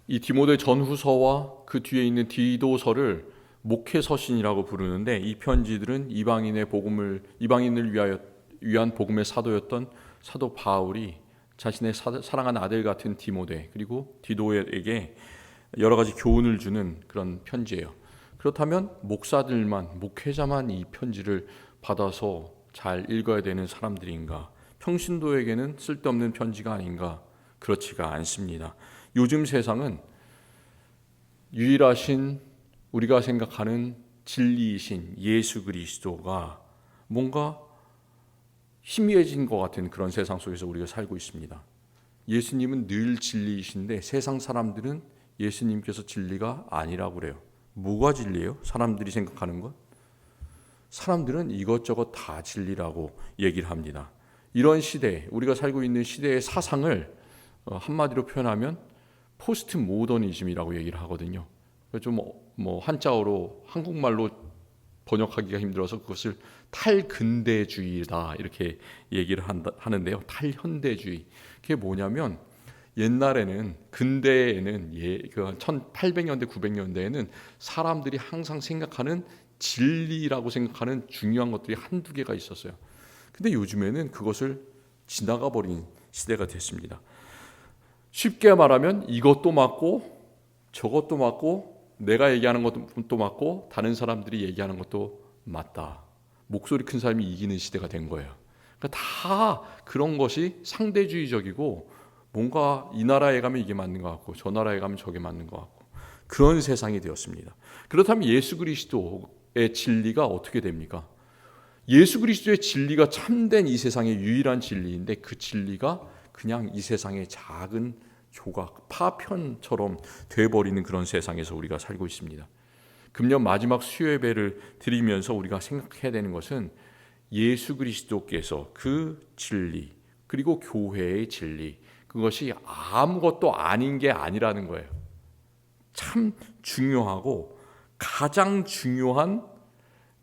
이 디모데 전후서와 그 뒤에 있는 디도서를 목회서신이라고 부르는데, 이 편지들은 이방인을 위한 복음의 사도였던 사도 바울이 자신의 사랑하는 아들 같은 디모데 그리고 디도에게 여러 가지 교훈을 주는 그런 편지예요. 그렇다면 목회자만 이 편지를 받아서 잘 읽어야 되는 사람들인가? 평신도에게는 쓸데없는 편지가 아닌가? 그렇지가 않습니다. 요즘 세상은 유일하신 우리가 생각하는 진리이신 예수 그리스도가 뭔가 희미해진 것 같은 그런 세상 속에서 우리가 살고 있습니다. 예수님은 늘 진리이신데 세상 사람들은 예수님께서 진리가 아니라고 그래요. 뭐가 진리예요? 사람들이 생각하는 것? 사람들은 이것저것 다 진리라고 얘기를 합니다. 이런 시대, 우리가 살고 있는 시대의 사상을 한마디로 표현하면 포스트 모더니즘이라고 얘기를 하거든요. 좀 한자어로 한국말로 번역하기가 힘들어서 그것을 탈근대주의다 이렇게 얘기를 하는데요. 탈현대주의. 그게 뭐냐면 옛날에는 근대에는 1800년대 900년대에는 사람들이 항상 생각하는 진리라고 생각하는 중요한 것들이 한두 개가 있었어요. 근데 요즘에는 그것을 지나가 버린 시대가 됐습니다. 쉽게 말하면 이것도 맞고 저것도 맞고 내가 얘기하는 것도 맞고 다른 사람들이 얘기하는 것도 맞다. 목소리 큰 사람이 이기는 시대가 된 거예요. 그러니까 다 그런 것이 상대주의적이고 뭔가 이 나라에 가면 이게 맞는 것 같고 저 나라에 가면 저게 맞는 것 같고 그런 세상이 되었습니다. 그렇다면 예수 그리스도의 진리가 어떻게 됩니까? 예수 그리스도의 진리가 참된 이 세상의 유일한 진리인데 그 진리가 그냥 이 세상의 작은 조각, 파편처럼 돼버리는 그런 세상에서 우리가 살고 있습니다. 금년 마지막 수요예배를 드리면서 우리가 생각해야 되는 것은 예수 그리스도께서 그 진리 그리고 교회의 진리 그것이 아무것도 아닌 게 아니라는 거예요. 참 중요하고 가장 중요한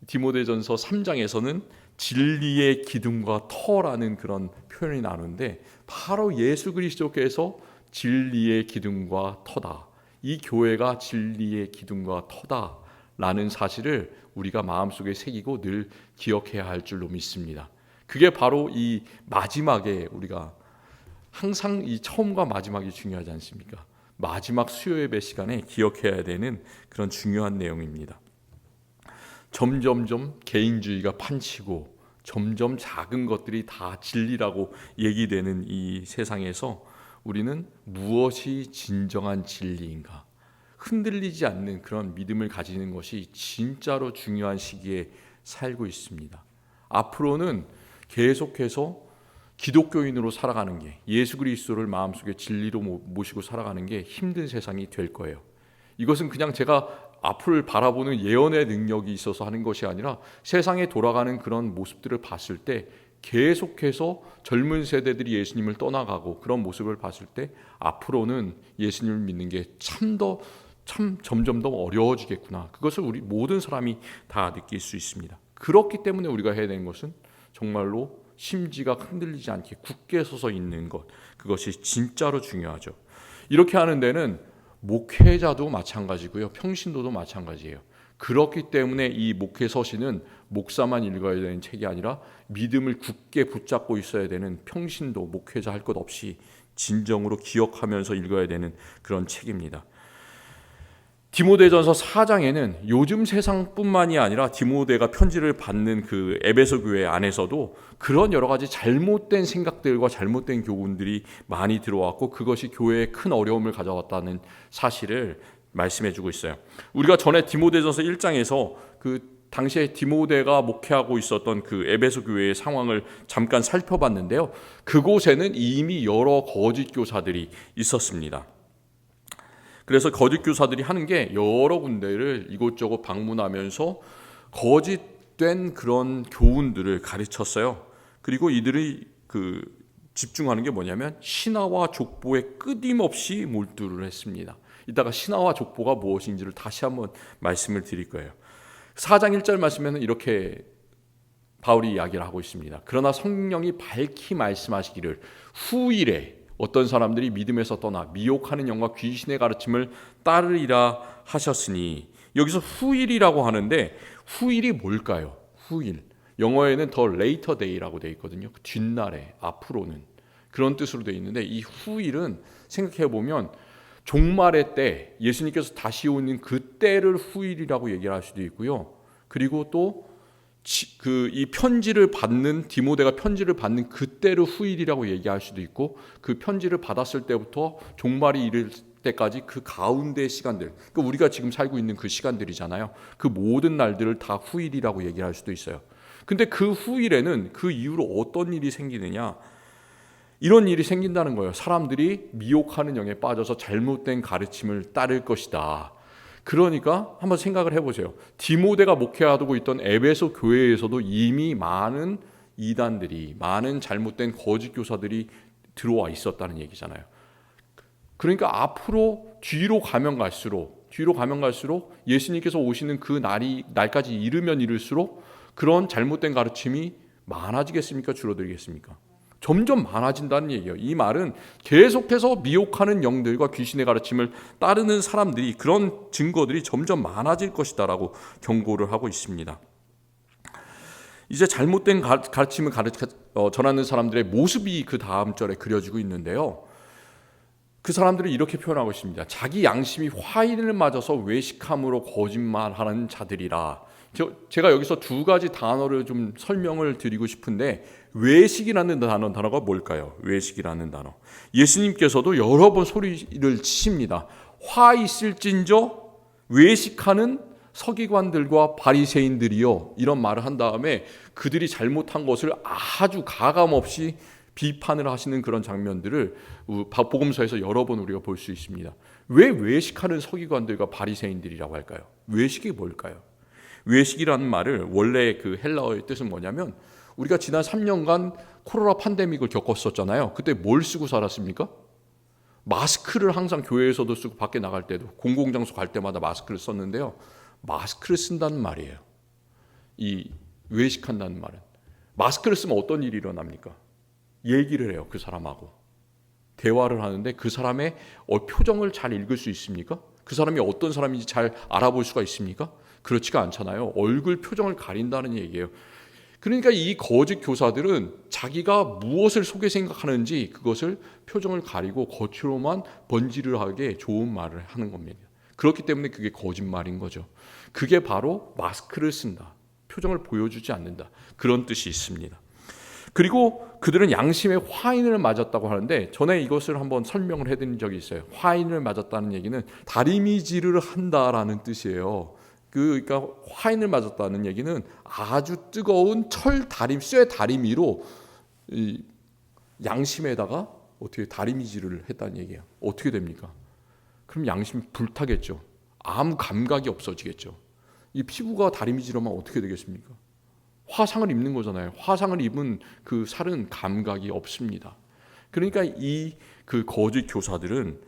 디모데전서 3장에서는 진리의 기둥과 터라는 그런 표현이 나오는데 바로 예수 그리스도께서 진리의 기둥과 터다. 이 교회가 진리의 기둥과 터다라는 사실을 우리가 마음속에 새기고 늘 기억해야 할 줄로 믿습니다. 그게 바로 이 마지막에 우리가 항상 이 처음과 마지막이 중요하지 않습니까? 마지막 수요예배 시간에 기억해야 되는 그런 중요한 내용입니다. 점점점 개인주의가 판치고 점점 작은 것들이 다 진리라고 얘기되는 이 세상에서 우리는 무엇이 진정한 진리인가? 흔들리지 않는 그런 믿음을 가지는 것이 진짜로 중요한 시기에 살고 있습니다. 앞으로는 계속해서 기독교인으로 살아가는 게 예수 그리스도를 마음속에 진리로 모시고 살아가는 게 힘든 세상이 될 거예요. 이것은 그냥 제가 앞을 바라보는 예언의 능력이 있어서 하는 것이 아니라 세상에 돌아가는 그런 모습들을 봤을 때 계속해서 젊은 세대들이 예수님을 떠나가고 그런 모습을 봤을 때 앞으로는 예수님을 믿는 게 참 점점 더 어려워지겠구나. 그것을 우리 모든 사람이 다 느낄 수 있습니다. 그렇기 때문에 우리가 해야 되는 것은 정말로 심지가 흔들리지 않게 굳게 서서 있는 것, 그것이 진짜로 중요하죠. 이렇게 하는 데는 목회자도 마찬가지고요, 평신도도 마찬가지예요. 그렇기 때문에 이 목회 서신은 목사만 읽어야 되는 책이 아니라 믿음을 굳게 붙잡고 있어야 되는 평신도, 목회자 할 것 없이 진정으로 기억하면서 읽어야 되는 그런 책입니다. 디모데전서 4장에는 요즘 세상뿐만이 아니라 디모데가 편지를 받는 그 에베소 교회 안에서도 그런 여러 가지 잘못된 생각들과 잘못된 교훈들이 많이 들어왔고 그것이 교회에 큰 어려움을 가져왔다는 사실을 말씀해주고 있어요. 우리가 전에 디모데전서 1장에서 그 당시에 디모데가 목회하고 있었던 그 에베소 교회의 상황을 잠깐 살펴봤는데요. 그곳에는 이미 여러 거짓 교사들이 있었습니다. 그래서 거짓 교사들이 하는 게 여러 군데를 이곳저곳 방문하면서 거짓된 그런 교훈들을 가르쳤어요. 그리고 이들이 집중하는 게 뭐냐면 신화와 족보에 끊임없이 몰두를 했습니다. 이따가 신화와 족보가 무엇인지를 다시 한번 말씀을 드릴 거예요. 4장 1절 말씀에는 이렇게 바울이 이야기를 하고 있습니다. 그러나 성령이 밝히 말씀하시기를 후일에 어떤 사람들이 믿음에서 떠나 미혹하는 영과 귀신의 가르침을 따르리라 하셨으니, 여기서 후일이라고 하는데 후일이 뭘까요? 후일, 영어에는 더 later day라고 되어 있거든요. 뒷날에, 앞으로는, 그런 뜻으로 되어 있는데, 이 후일은 생각해 보면 종말의 때, 예수님께서 다시 오는 그 때를 후일이라고 얘기를 할 수도 있고요. 그리고 또 이 편지를 받는, 디모데가 편지를 받는 그때를 후일이라고 얘기할 수도 있고, 그 편지를 받았을 때부터 종말이 이를 때까지 그 가운데의 시간들, 그러니까 우리가 지금 살고 있는 그 시간들이잖아요. 그 모든 날들을 다 후일이라고 얘기할 수도 있어요. 근데 그 후일에는 그 이후로 어떤 일이 생기느냐, 이런 일이 생긴다는 거예요. 사람들이 미혹하는 영에 빠져서 잘못된 가르침을 따를 것이다. 그러니까 한번 생각을 해보세요. 디모데가 목회하고 있던 에베소 교회에서도 이미 많은 이단들이, 많은 잘못된 거짓 교사들이 들어와 있었다는 얘기잖아요. 그러니까 앞으로 뒤로 가면 갈수록 예수님께서 오시는 그 날까지 이르면 이를수록 그런 잘못된 가르침이 많아지겠습니까? 줄어들겠습니까? 점점 많아진다는 얘기예요. 이 말은 계속해서 미혹하는 영들과 귀신의 가르침을 따르는 사람들이, 그런 증거들이 점점 많아질 것이다라고 경고를 하고 있습니다. 이제 잘못된 가르침을 전하는 사람들의 모습이 그 다음 절에 그려지고 있는데요. 그 사람들은 이렇게 표현하고 있습니다. 자기 양심이 화인을 맞아서 외식함으로 거짓말하는 자들이라. 제가 여기서 두 가지 단어를 좀 설명을 드리고 싶은데, 외식이라는 단어가 뭘까요? 외식이라는 단어. 예수님께서도 여러 번 소리를 치십니다. 화 있을진저 외식하는 서기관들과 바리새인들이요, 이런 말을 한 다음에 그들이 잘못한 것을 아주 가감없이 비판을 하시는 그런 장면들을 복음서에서 여러 번 우리가 볼 수 있습니다. 왜 외식하는 서기관들과 바리새인들이라고 할까요? 외식이 뭘까요? 외식이라는 말을 원래 그 헬라어의 뜻은 뭐냐면, 우리가 지난 3년간 코로나 팬데믹을 겪었었잖아요. 그때 뭘 쓰고 살았습니까? 마스크를 항상 교회에서도 쓰고 밖에 나갈 때도, 공공장소 갈 때마다 마스크를 썼는데요. 마스크를 쓴다는 말이에요. 이 외식한다는 말은. 마스크를 쓰면 어떤 일이 일어납니까? 얘기를 해요. 그 사람하고 대화를 하는데 그 사람의 표정을 잘 읽을 수 있습니까? 그 사람이 어떤 사람인지 잘 알아볼 수가 있습니까? 그렇지가 않잖아요. 얼굴 표정을 가린다는 얘기예요. 그러니까 이 거짓 교사들은 자기가 무엇을 속에 생각하는지 그것을 표정을 가리고 겉으로만 번지르하게 좋은 말을 하는 겁니다. 그렇기 때문에 그게 거짓말인 거죠. 그게 바로 마스크를 쓴다, 표정을 보여주지 않는다, 그런 뜻이 있습니다. 그리고 그들은 양심의 화인을 맞았다고 하는데, 전에 이것을 한번 설명을 해드린 적이 있어요. 화인을 맞았다는 얘기는 다리미질을 한다라는 뜻이에요. 그러니까 화인을 맞았다는 얘기는 아주 뜨거운 쇠 다리미로 양심에다가 어떻게 다리미질을 했다는 얘기예요. 어떻게 됩니까? 그럼 양심이 불타겠죠. 아무 감각이 없어지겠죠. 이 피부가 다리미질하면 어떻게 되겠습니까? 화상을 입는 거잖아요. 화상을 입은 그 살은 감각이 없습니다. 그러니까 이 그 거짓 교사들은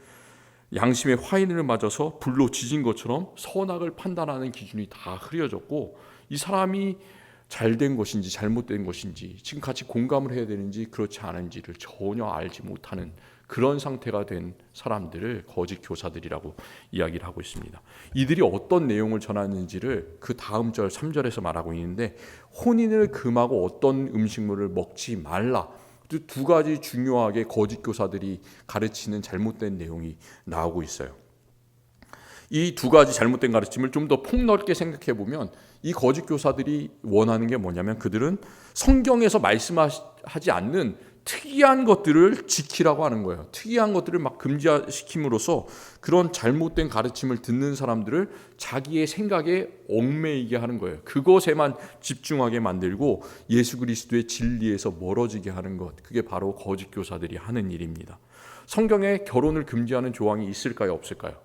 양심의 화인을 맞아서 불로 지진 것처럼 선악을 판단하는 기준이 다 흐려졌고, 이 사람이 잘된 것인지 잘못된 것인지, 지금 같이 공감을 해야 되는지 그렇지 않은지를 전혀 알지 못하는 그런 상태가 된 사람들을 거짓 교사들이라고 이야기를 하고 있습니다. 이들이 어떤 내용을 전하는지를 그 다음 절 3절에서 말하고 있는데, 혼인을 금하고 어떤 음식물을 먹지 말라. 두 가지 중요하게 거짓 교사들이 가르치는 잘못된 내용이 나오고 있어요. 이 두 가지 잘못된 가르침을 좀 더 폭넓게 생각해 보면, 이 거짓 교사들이 원하는 게 뭐냐면, 그들은 성경에서 말씀하지 않는 특이한 것들을 지키라고 하는 거예요. 특이한 것들을 막 금지시킴으로써 그런 잘못된 가르침을 듣는 사람들을 자기의 생각에 얽매이게 하는 거예요. 그것에만 집중하게 만들고 예수 그리스도의 진리에서 멀어지게 하는 것, 그게 바로 거짓 교사들이 하는 일입니다. 성경에 결혼을 금지하는 조항이 있을까요? 없을까요?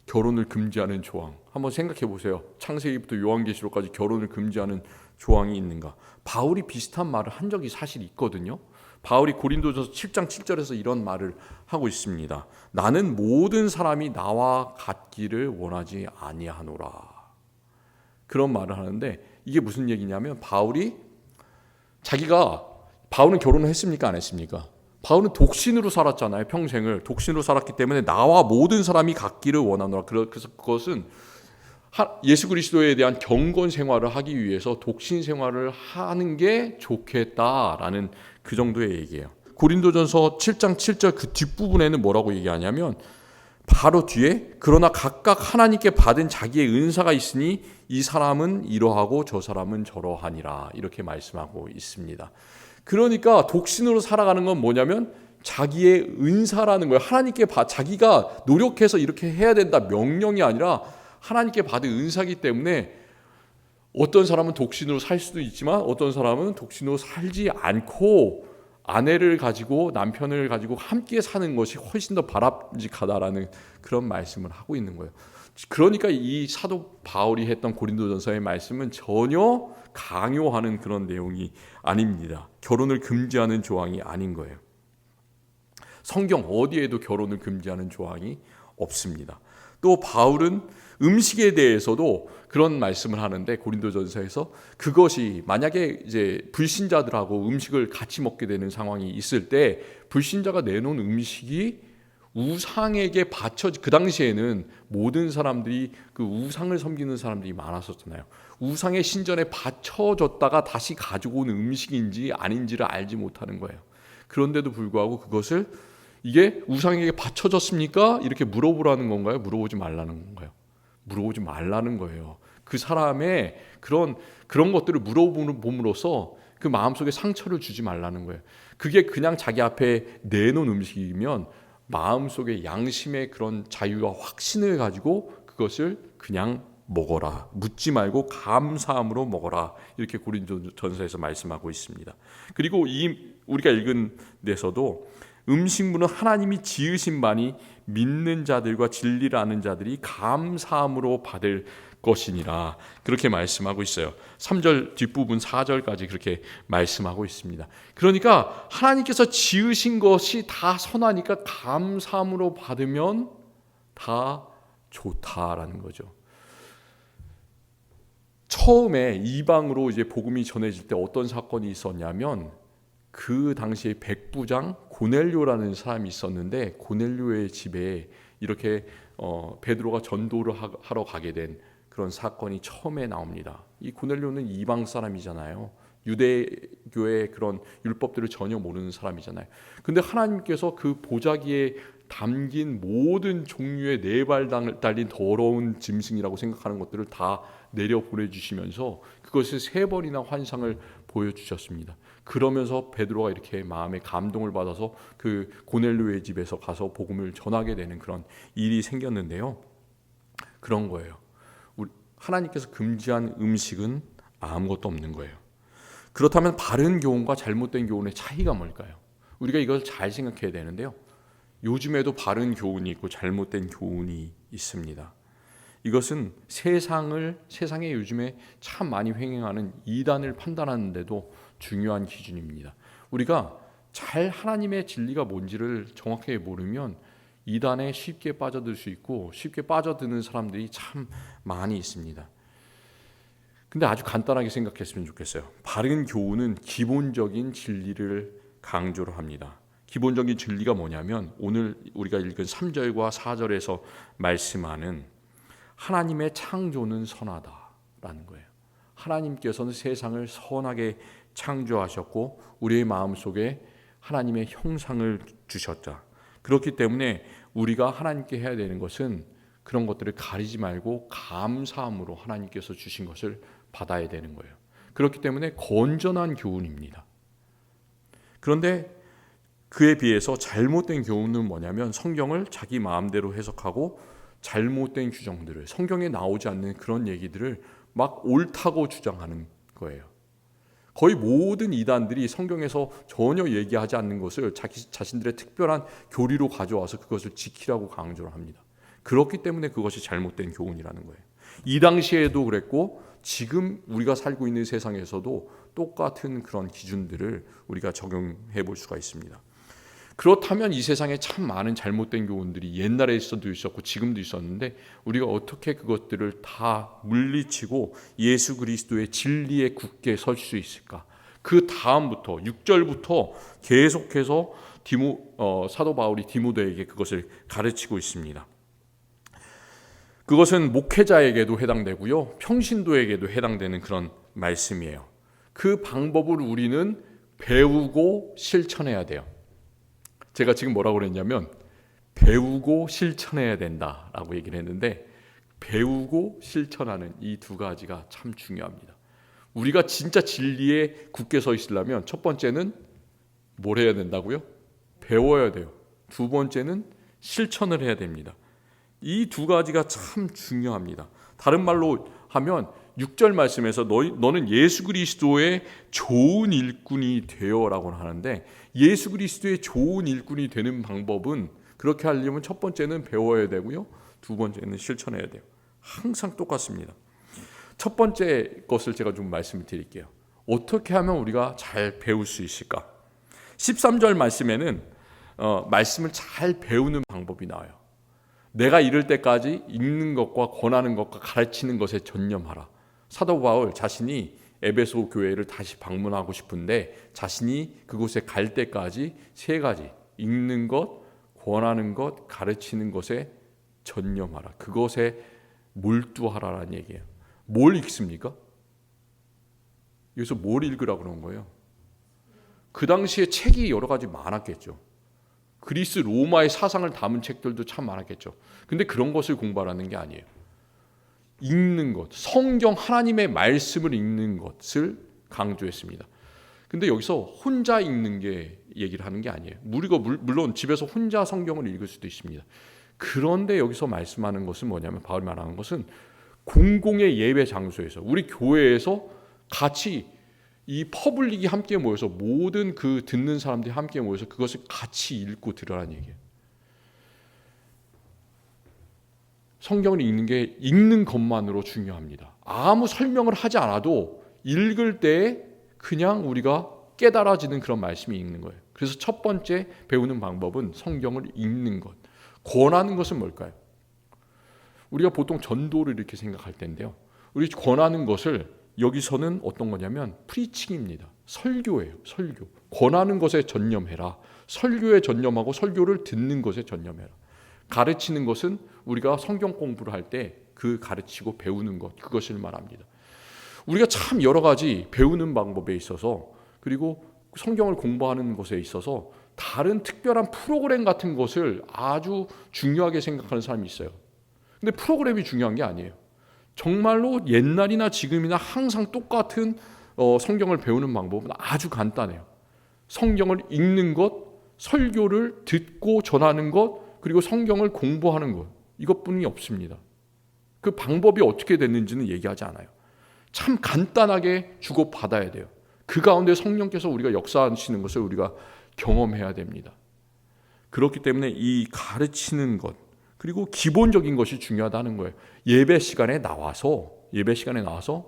결혼을 금지하는 조항 한번 생각해 보세요. 창세기부터 요한계시록까지 결혼을 금지하는 조항이 있는가? 바울이 비슷한 말을 한 적이 사실 있거든요. 바울이 고린도전서 7장 7절에서 이런 말을 하고 있습니다. 나는 모든 사람이 나와 같기를 원하지 아니하노라. 그런 말을 하는데, 이게 무슨 얘기냐면, 바울은 결혼을 했습니까? 안 했습니까? 바울은 독신으로 살았잖아요. 평생을 독신으로 살았기 때문에 나와 모든 사람이 같기를 원하노라. 그래서 그것은 예수 그리스도에 대한 경건 생활을 하기 위해서 독신 생활을 하는 게 좋겠다라는 그 정도의 얘기예요. 고린도전서 7장 7절 그 뒷부분에는 뭐라고 얘기하냐면 바로 뒤에 그러나 각각 하나님께 받은 자기의 은사가 있으니 이 사람은 이러하고 저 사람은 저러하니라 이렇게 말씀하고 있습니다. 그러니까 독신으로 살아가는 건 뭐냐면 자기의 은사라는 거예요. 하나님께 자기가 노력해서 이렇게 해야 된다 명령이 아니라 하나님께 받은 은사이기 때문에 어떤 사람은 독신으로 살 수도 있지만 어떤 사람은 독신으로 살지 않고 아내를 가지고 남편을 가지고 함께 사는 것이 훨씬 더 바람직하다라는 그런 말씀을 하고 있는 거예요. 그러니까 이 사도 바울이 했던 고린도전서의 말씀은 전혀 강요하는 그런 내용이 아닙니다. 결혼을 금지하는 조항이 아닌 거예요. 성경 어디에도 결혼을 금지하는 조항이 없습니다. 또 바울은 음식에 대해서도 그런 말씀을 하는데 고린도전서에서 그것이 만약에 이제 불신자들하고 음식을 같이 먹게 되는 상황이 있을 때 불신자가 내놓은 음식이 우상에게 그 당시에는 모든 사람들이 그 우상을 섬기는 사람들이 많았었잖아요. 우상의 신전에 바쳐졌다가 다시 가지고 온 음식인지 아닌지를 알지 못하는 거예요. 그런데도 불구하고 그것을 이게 우상에게 바쳐졌습니까? 이렇게 물어보라는 건가요? 물어보지 말라는 건가요? 물어보지 말라는 거예요. 그 사람의 그런 것들을 물어봄으로써 그 마음속에 상처를 주지 말라는 거예요. 그게 그냥 자기 앞에 내놓은 음식이면 마음속에 양심의 그런 자유와 확신을 가지고 그것을 그냥 먹어라. 묻지 말고 감사함으로 먹어라. 이렇게 고린도전서에서 말씀하고 있습니다. 그리고 우리가 읽은 데서도 음식물은 하나님이 지으신 바니 믿는 자들과 진리를 아는 자들이 감사함으로 받을 것이니라. 그렇게 말씀하고 있어요. 3절 뒷부분 4절까지 그렇게 말씀하고 있습니다. 그러니까 하나님께서 지으신 것이 다 선하니까 감사함으로 받으면 다 좋다라는 거죠. 처음에 이방으로 이제 복음이 전해질 때 어떤 사건이 있었냐면 그 당시에 백부장 고넬료라는 사람이 있었는데 고넬료의 집에 이렇게 베드로가 전도를 하러 가게 된 그런 사건이 처음에 나옵니다. 이 고넬료는 이방 사람이잖아요. 유대교의 그런 율법들을 전혀 모르는 사람이잖아요. 근데 하나님께서 그 보자기에 담긴 모든 종류의 네 발 달린 더러운 짐승이라고 생각하는 것들을 다 내려 보내주시면서 그것을 3번이나 환상을 보여주셨습니다. 그러면서 베드로가 이렇게 마음에 감동을 받아서 그 고넬료의 집에서 가서 복음을 전하게 되는 그런 일이 생겼는데요. 그런 거예요. 하나님께서 금지한 음식은 아무것도 없는 거예요. 그렇다면 바른 교훈과 잘못된 교훈의 차이가 뭘까요? 우리가 이걸 잘 생각해야 되는데요. 요즘에도 바른 교훈이 있고 잘못된 교훈이 있습니다. 이것은 세상에 요즘에 참 많이 횡행하는 이단을 판단하는 데도 중요한 기준입니다. 우리가 잘 하나님의 진리가 뭔지를 정확하게 모르면 이단에 쉽게 빠져들 수 있고 쉽게 빠져드는 사람들이 참 많이 있습니다. 근데 아주 간단하게 생각했으면 좋겠어요. 바른 교훈은 기본적인 진리를 강조를 합니다. 기본적인 진리가 뭐냐면 오늘 우리가 읽은 3절과 4절에서 말씀하는 하나님의 창조는 선하다라는 거예요. 하나님께서는 세상을 선하게 창조하셨고 우리의 마음속에 하나님의 형상을 주셨다. 그렇기 때문에 우리가 하나님께 해야 되는 것은 그런 것들을 가리지 말고 감사함으로 하나님께서 주신 것을 받아야 되는 거예요. 그렇기 때문에 건전한 교훈입니다. 그런데 그에 비해서 잘못된 교훈은 뭐냐면 성경을 자기 마음대로 해석하고 잘못된 규정들을 성경에 나오지 않는 그런 얘기들을 막 옳다고 주장하는 거예요. 거의 모든 이단들이 성경에서 전혀 얘기하지 않는 것을 자신들의 특별한 교리로 가져와서 그것을 지키라고 강조를 합니다. 그렇기 때문에 그것이 잘못된 교훈이라는 거예요. 이 당시에도 그랬고 지금 우리가 살고 있는 세상에서도 똑같은 그런 기준들을 우리가 적용해 볼 수가 있습니다. 그렇다면 이 세상에 참 많은 잘못된 교훈들이 옛날에도 있었고 지금도 있었는데 우리가 어떻게 그것들을 다 물리치고 예수 그리스도의 진리에 굳게 설 수 있을까? 그 다음부터 6절부터 계속해서 사도 바울이 디모데에게 그것을 가르치고 있습니다. 그것은 목회자에게도 해당되고요, 평신도에게도 해당되는 그런 말씀이에요. 그 방법을 우리는 배우고 실천해야 돼요. 제가 지금 뭐라고 그랬냐면 배우고 실천해야 된다라고 얘기를 했는데, 배우고 실천하는 이 두 가지가 참 중요합니다. 우리가 진짜 진리에 굳게 서 있으려면 첫 번째는 뭘 해야 된다고요? 배워야 돼요. 두 번째는 실천을 해야 됩니다. 이 두 가지가 참 중요합니다. 다른 말로 하면 6절 말씀에서 너는 예수 그리스도의 좋은 일꾼이 되어라고 하는데, 예수 그리스도의 좋은 일꾼이 되는 방법은, 그렇게 하려면 첫 번째는 배워야 되고요, 두 번째는 실천해야 돼요. 항상 똑같습니다. 첫 번째 것을 제가 좀 말씀을 드릴게요. 어떻게 하면 우리가 잘 배울 수 있을까? 13절 말씀에는 말씀을 잘 배우는 방법이 나와요. 내가 이를 때까지 읽는 것과 권하는 것과 가르치는 것에 전념하라. 사도 바울 자신이 에베소 교회를 다시 방문하고 싶은데, 자신이 그곳에 갈 때까지 세 가지, 읽는 것, 권하는 것, 가르치는 것에 전념하라. 그것에 몰두하라라는 얘기예요. 뭘 읽습니까? 여기서 뭘 읽으라고 그런 거예요? 그 당시에 책이 여러 가지 많았겠죠. 그리스 로마의 사상을 담은 책들도 참 많았겠죠. 근데 그런 것을 공부하라는 게 아니에요. 읽는 것, 성경 하나님의 말씀을 읽는 것을 강조했습니다. 근데 여기서 혼자 읽는 게 얘기를 하는 게 아니에요. 우리가 물론 집에서 혼자 성경을 읽을 수도 있습니다. 그런데 여기서 말씀하는 것은 뭐냐면, 바울이 말하는 것은 공공의 예배 장소에서, 우리 교회에서 같이 이 퍼블릭이 함께 모여서, 모든 그 듣는 사람들이 함께 모여서 그것을 같이 읽고 들으라는 얘기예요. 성경을 읽는 게 읽는 것만으로 중요합니다. 아무 설명을 하지 않아도 읽을 때 그냥 우리가 깨달아지는 그런 말씀이 읽는 거예요. 그래서 첫 번째 배우는 방법은 성경을 읽는 것. 권하는 것은 뭘까요? 우리가 보통 전도를 이렇게 생각할 텐데요, 우리 권하는 것을 여기서는 어떤 거냐면 프리칭입니다. 설교예요. 설교. 권하는 것에 전념해라. 설교에 전념하고 설교를 듣는 것에 전념해라. 가르치는 것은 우리가 성경 공부를 할 때 그 가르치고 배우는 것, 그것을 말합니다. 우리가 참 여러 가지 배우는 방법에 있어서, 그리고 성경을 공부하는 것에 있어서 다른 특별한 프로그램 같은 것을 아주 중요하게 생각하는 사람이 있어요. 근데 프로그램이 중요한 게 아니에요. 정말로 옛날이나 지금이나 항상 똑같은 성경을 배우는 방법은 아주 간단해요. 성경을 읽는 것, 설교를 듣고 전하는 것, 그리고 성경을 공부하는 것, 이것뿐이 없습니다. 그 방법이 어떻게 됐는지는 얘기하지 않아요. 참 간단하게 주고받아야 돼요. 그 가운데 성령께서 우리가 역사하시는 것을 우리가 경험해야 됩니다. 그렇기 때문에 이 가르치는 것, 그리고 기본적인 것이 중요하다는 거예요. 예배 시간에 나와서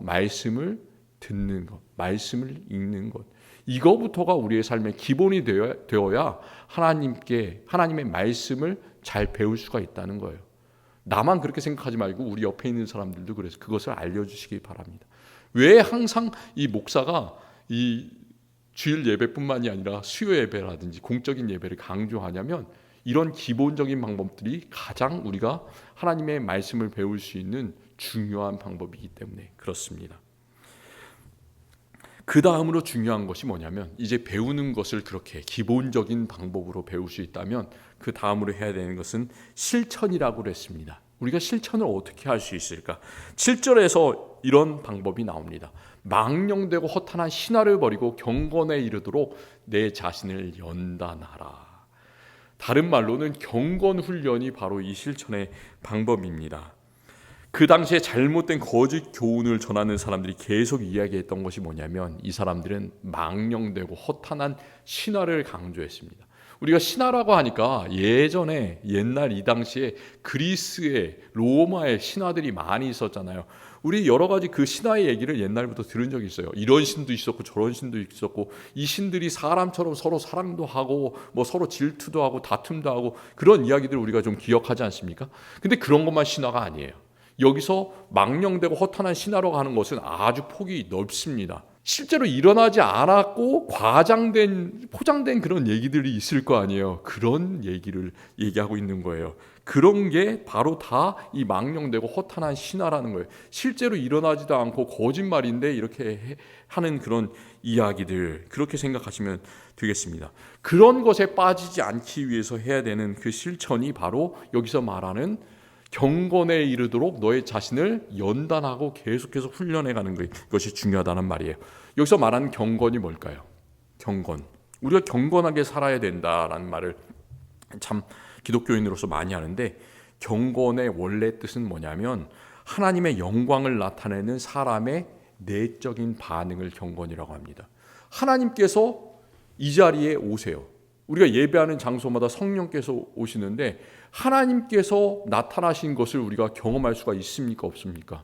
말씀을 듣는 것, 말씀을 읽는 것, 이거부터가 우리의 삶의 기본이 되어야 하나님의 말씀을 잘 배울 수가 있다는 거예요. 나만 그렇게 생각하지 말고 우리 옆에 있는 사람들도 그래서 그것을 알려주시기 바랍니다. 왜 항상 이 목사가 이 주일 예배뿐만이 아니라 수요 예배라든지 공적인 예배를 강조하냐면, 이런 기본적인 방법들이 가장 우리가 하나님의 말씀을 배울 수 있는 중요한 방법이기 때문에 그렇습니다. 그 다음으로 중요한 것이 뭐냐면, 이제 배우는 것을 그렇게 기본적인 방법으로 배울 수 있다면 그 다음으로 해야 되는 것은 실천이라고 그랬습니다. 우리가 실천을 어떻게 할 수 있을까? 7절에서 이런 방법이 나옵니다. 망령되고 허탄한 신화를 버리고 경건에 이르도록 내 자신을 연단하라. 다른 말로는 경건 훈련이 바로 이 실천의 방법입니다. 그 당시에 잘못된 거짓 교훈을 전하는 사람들이 계속 이야기했던 것이 뭐냐면, 이 사람들은 망령되고 허탄한 신화를 강조했습니다. 우리가 신화라고 하니까 옛날 이 당시에 그리스의 로마의 신화들이 많이 있었잖아요. 우리 여러 가지 그 신화의 얘기를 옛날부터 들은 적이 있어요. 이런 신도 있었고 저런 신도 있었고, 이 신들이 사람처럼 서로 사랑도 하고 뭐 서로 질투도 하고 다툼도 하고, 그런 이야기들을 우리가 좀 기억하지 않습니까? 근데 그런 것만 신화가 아니에요. 여기서 망령되고 허탄한 신화라고 하는 것은 아주 폭이 넓습니다. 실제로 일어나지 않았고 포장된 그런 얘기들이 있을 거 아니에요. 그런 얘기를 얘기하고 있는 거예요. 그런 게 바로 다 이 망령되고 허탄한 신화라는 거예요. 실제로 일어나지도 않고 거짓말인데 이렇게 하는 그런 이야기들, 그렇게 생각하시면 되겠습니다. 그런 것에 빠지지 않기 위해서 해야 되는 그 실천이 바로 여기서 말하는 경건에 이르도록 너의 자신을 연단하고 계속해서 훈련해가는 것이 중요하다는 말이에요. 여기서 말하는 경건이 뭘까요? 경건. 우리가 경건하게 살아야 된다라는 말을 참 기독교인으로서 많이 하는데, 경건의 원래 뜻은 뭐냐면 하나님의 영광을 나타내는 사람의 내적인 반응을 경건이라고 합니다. 하나님께서 이 자리에 오세요. 우리가 예배하는 장소마다 성령께서 오시는데 하나님께서 나타나신 것을 우리가 경험할 수가 있습니까? 없습니까?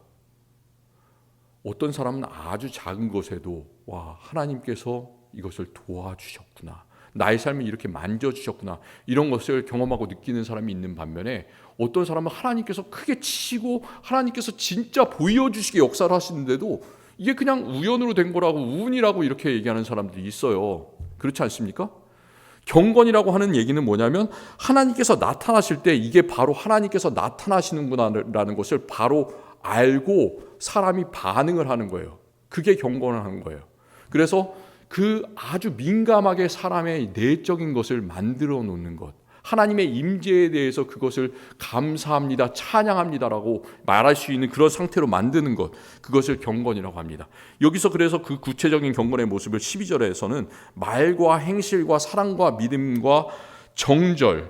어떤 사람은 아주 작은 것에도 와, 하나님께서 이것을 도와주셨구나, 나의 삶을 이렇게 만져주셨구나, 이런 것을 경험하고 느끼는 사람이 있는 반면에, 어떤 사람은 하나님께서 크게 치시고 하나님께서 진짜 보여주시게 역사를 하시는데도 이게 그냥 우연으로 된 거라고, 운이라고 이렇게 얘기하는 사람들이 있어요. 그렇지 않습니까? 경건이라고 하는 얘기는 뭐냐면 하나님께서 나타나실 때 이게 바로 하나님께서 나타나시는구나라는 것을 바로 알고 사람이 반응을 하는 거예요. 그게 경건을 하는 거예요. 그래서 그 아주 민감하게 사람의 내적인 것을 만들어 놓는 것, 하나님의 임재에 대해서 그것을 감사합니다, 찬양합니다라고 말할 수 있는 그런 상태로 만드는 것, 그것을 경건이라고 합니다. 여기서 그래서 그 구체적인 경건의 모습을 12절에서는 말과 행실과 사랑과 믿음과 정절에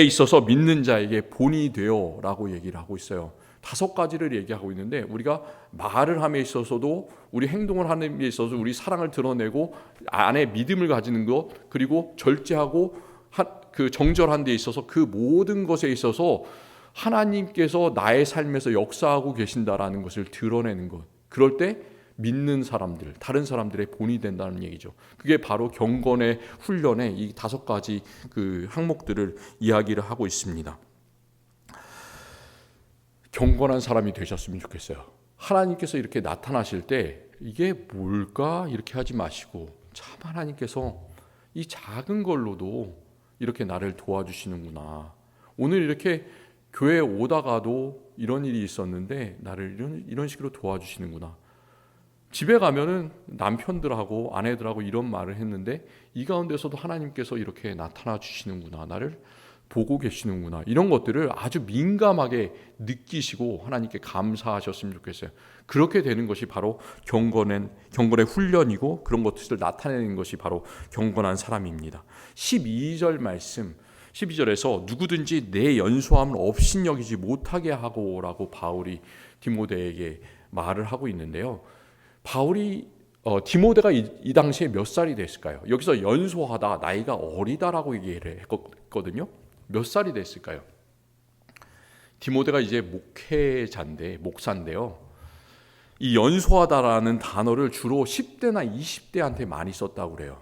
있어서 믿는 자에게 본이 되어라고 얘기를 하고 있어요. 5가지를 얘기하고 있는데, 우리가 말을 함에 있어서도, 우리 행동을 하는 데 있어서 우리 사랑을 드러내고 안에 믿음을 가지는 것, 그리고 절제하고 그 정절한 데 있어서 그 모든 것에 있어서 하나님께서 나의 삶에서 역사하고 계신다라는 것을 드러내는 것, 그럴 때 믿는 사람들, 다른 사람들의 본이 된다는 얘기죠. 그게 바로 경건의 훈련의 이 5가지 그 항목들을 이야기를 하고 있습니다. 경건한 사람이 되셨으면 좋겠어요. 하나님께서 이렇게 나타나실 때 이게 뭘까 이렇게 하지 마시고, 참 하나님께서 이 작은 걸로도 이렇게 나를 도와주시는구나, 오늘 이렇게 교회에 오다가도 이런 일이 있었는데 나를 이런 식으로 도와주시는구나, 집에 가면은 남편들하고 아내들하고 이런 말을 했는데 이 가운데서도 하나님께서 이렇게 나타나 주시는구나, 나를 보고 계시는구나, 이런 것들을 아주 민감하게 느끼시고 하나님께 감사하셨으면 좋겠어요. 그렇게 되는 것이 바로 경건의 훈련이고, 그런 것들을 나타내는 것이 바로 경건한 사람입니다. 12절 말씀, 12절에서 누구든지 내 연소함을 업신여기지 못하게 하고라고 바울이 디모데에게 말을 하고 있는데요. 바울이 디모데가 이 당시에 몇 살이 됐을까요? 여기서 연소하다, 나이가 어리다라고 얘기를 했거든요. 몇 살이 됐을까요? 디모데가 이제 목사인데요. 이 연소하다라는 단어를 주로 10대나 20대한테 많이 썼다고 그래요.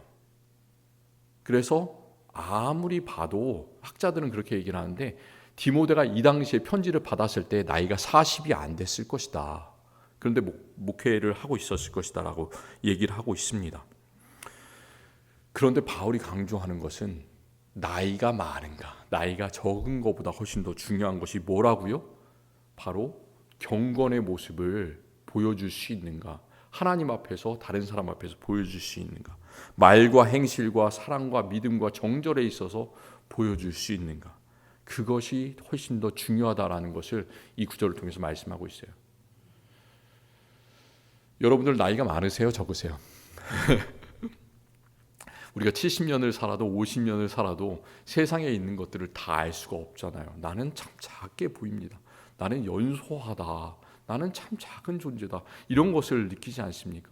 그래서 아무리 봐도 학자들은 그렇게 얘기를 하는데, 디모데가 이 당시에 편지를 받았을 때 나이가 40이 안 됐을 것이다. 그런데 목회를 하고 있었을 것이다 라고 얘기를 하고 있습니다. 그런데 바울이 강조하는 것은 나이가 많은가, 나이가 적은 것보다 훨씬 더 중요한 것이 뭐라고요? 바로 경건의 모습을 보여줄 수 있는가, 하나님 앞에서 다른 사람 앞에서 보여줄 수 있는가, 말과 행실과 사랑과 믿음과 정절에 있어서 보여줄 수 있는가, 그것이 훨씬 더 중요하다라는 것을 이 구절을 통해서 말씀하고 있어요. 여러분들 나이가 많으세요? 적으세요? 우리가 70년을 살아도 50년을 살아도 세상에 있는 것들을 다 알 수가 없잖아요. 나는 참 작게 보입니다. 나는 연소하다. 나는 참 작은 존재다. 이런 것을 느끼지 않습니까?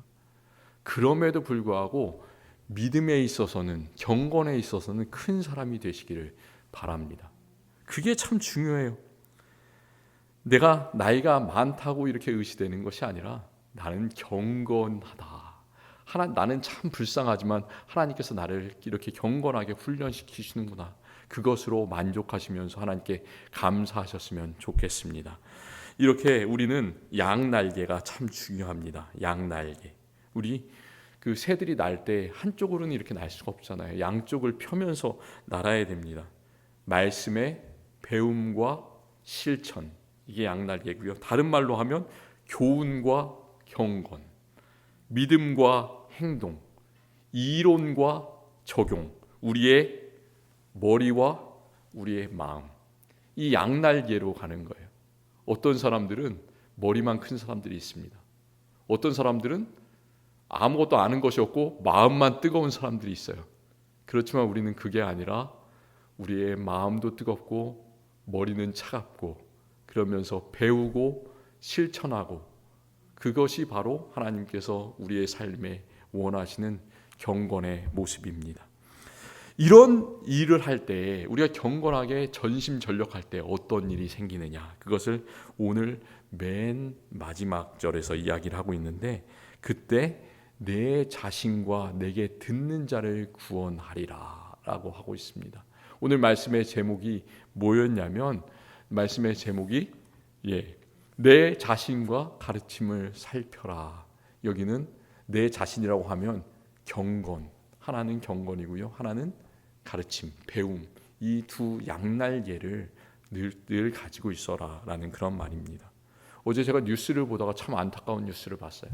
그럼에도 불구하고 믿음에 있어서는, 경건에 있어서는 큰 사람이 되시기를 바랍니다. 그게 참 중요해요. 내가 나이가 많다고 이렇게 의시되는 것이 아니라 나는 경건하다. 나는 참 불쌍하지만 하나님께서 나를 이렇게 경건하게 훈련시키시는구나, 그것으로 만족하시면서 하나님께 감사하셨으면 좋겠습니다. 이렇게 우리는 양날개가 참 중요합니다. 양날개. 우리 그 새들이 날 때 한쪽으로는 이렇게 날 수가 없잖아요. 양쪽을 펴면서 날아야 됩니다. 말씀의 배움과 실천, 이게 양날개고요. 다른 말로 하면 교훈과 경건, 믿음과 행동, 이론과 적용, 우리의 머리와 우리의 마음, 이 양날개로 가는 거예요. 어떤 사람들은 머리만 큰 사람들이 있습니다. 어떤 사람들은 아무것도 아는 것이 없고 마음만 뜨거운 사람들이 있어요. 그렇지만 우리는 그게 아니라 우리의 마음도 뜨겁고 머리는 차갑고 그러면서 배우고 실천하고, 그것이 바로 하나님께서 우리의 삶에 원하시는 경건의 모습입니다. 이런 일을 할 때, 우리가 경건하게 전심전력할 때 어떤 일이 생기느냐, 그것을 오늘 맨 마지막 절에서 이야기를 하고 있는데, 그때 내 자신과 내게 듣는 자를 구원하리라 라고 하고 있습니다. 오늘 말씀의 제목이 뭐였냐면, 말씀의 제목이 내 자신과 가르침을 살펴라. 여기는 내 자신이라고 하면 경건, 하나는 경건이고요, 하나는 가르침, 배움, 이 두 양날개를 늘 가지고 있어라 라는 그런 말입니다. 어제 제가 뉴스를 보다가 참 안타까운 뉴스를 봤어요.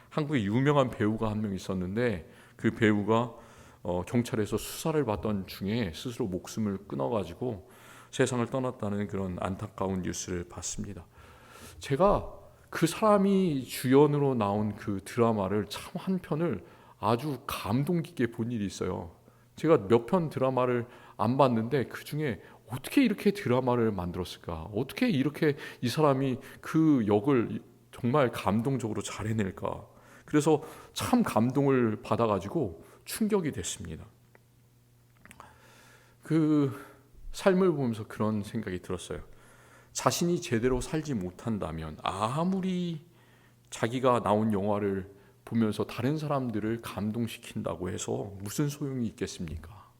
한국에 유명한 배우가 한 명 있었는데, 그 배우가 경찰에서 수사를 받던 중에 스스로 목숨을 끊어가지고 세상을 떠났다는 그런 안타까운 뉴스를 봤습니다. 제가 그 사람이 주연으로 나온 그 드라마를 참 한 편을 아주 감동 깊게 본 일이 있어요. 제가 몇 편 드라마를 안 봤는데 그 중에 어떻게 이렇게 드라마를 만들었을까? 어떻게 이렇게 이 사람이 그 역을 정말 감동적으로 잘 해낼까? 그래서 참 감동을 받아가지고 충격이 됐습니다. 그 삶을 보면서 그런 생각이 들었어요. 자신이 제대로 살지 못한다면 아무리 자기가 나온 영화를 보면서 다른 사람들을 감동시킨다고 해서 무슨 소용이 있겠습니까?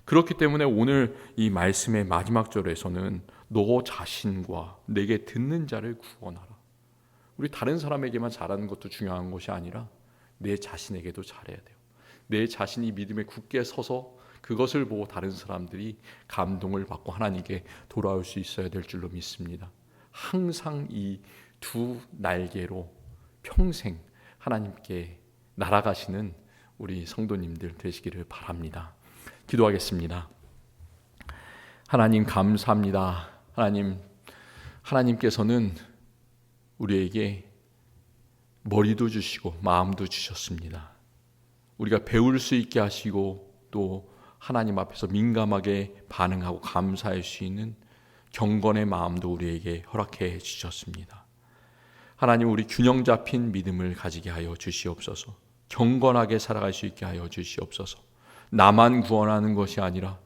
그렇기 때문에 오늘 이 말씀의 마지막 절에서는 너 자신과 내게 듣는 자를 구원하라. 우리 다른 사람에게만 잘하는 것도 중요한 것이 아니라 내 자신에게도 잘해야 돼요. 내 자신이 믿음에 굳게 서서 그것을 보고 다른 사람들이 감동을 받고 하나님께 돌아올 수 있어야 될 줄로 믿습니다. 항상 이 두 날개로 평생 하나님께 날아가시는 우리 성도님들 되시기를 바랍니다. 기도하겠습니다. 하나님 감사합니다. 하나님께서는 우리에게 머리도 주시고 마음도 주셨습니다. 우리가 배울 수 있게 하시고 또 하나님 앞에서 민감하게 반응하고 감사할 수 있는 경건의 마음도 우리에게 허락해 주셨습니다. 하나님, 우리 균형 잡힌 믿음을 가지게 하여 주시옵소서. 경건하게 살아갈 수 있게 하여 주시옵소서. 나만 구원하는 것이 아니라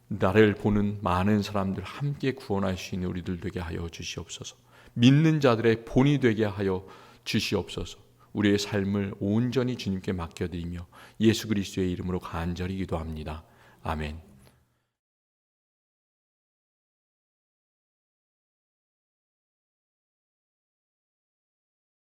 나를 보는 많은 사람들 함께 구원할 수 있는 우리들 되게 하여 주시옵소서. 믿는 자들의 본이 되게 하여 주시옵소서. 우리의 삶을 온전히 주님께 맡겨드리며 예수 그리스도의 이름으로 간절히 기도합니다. 아멘.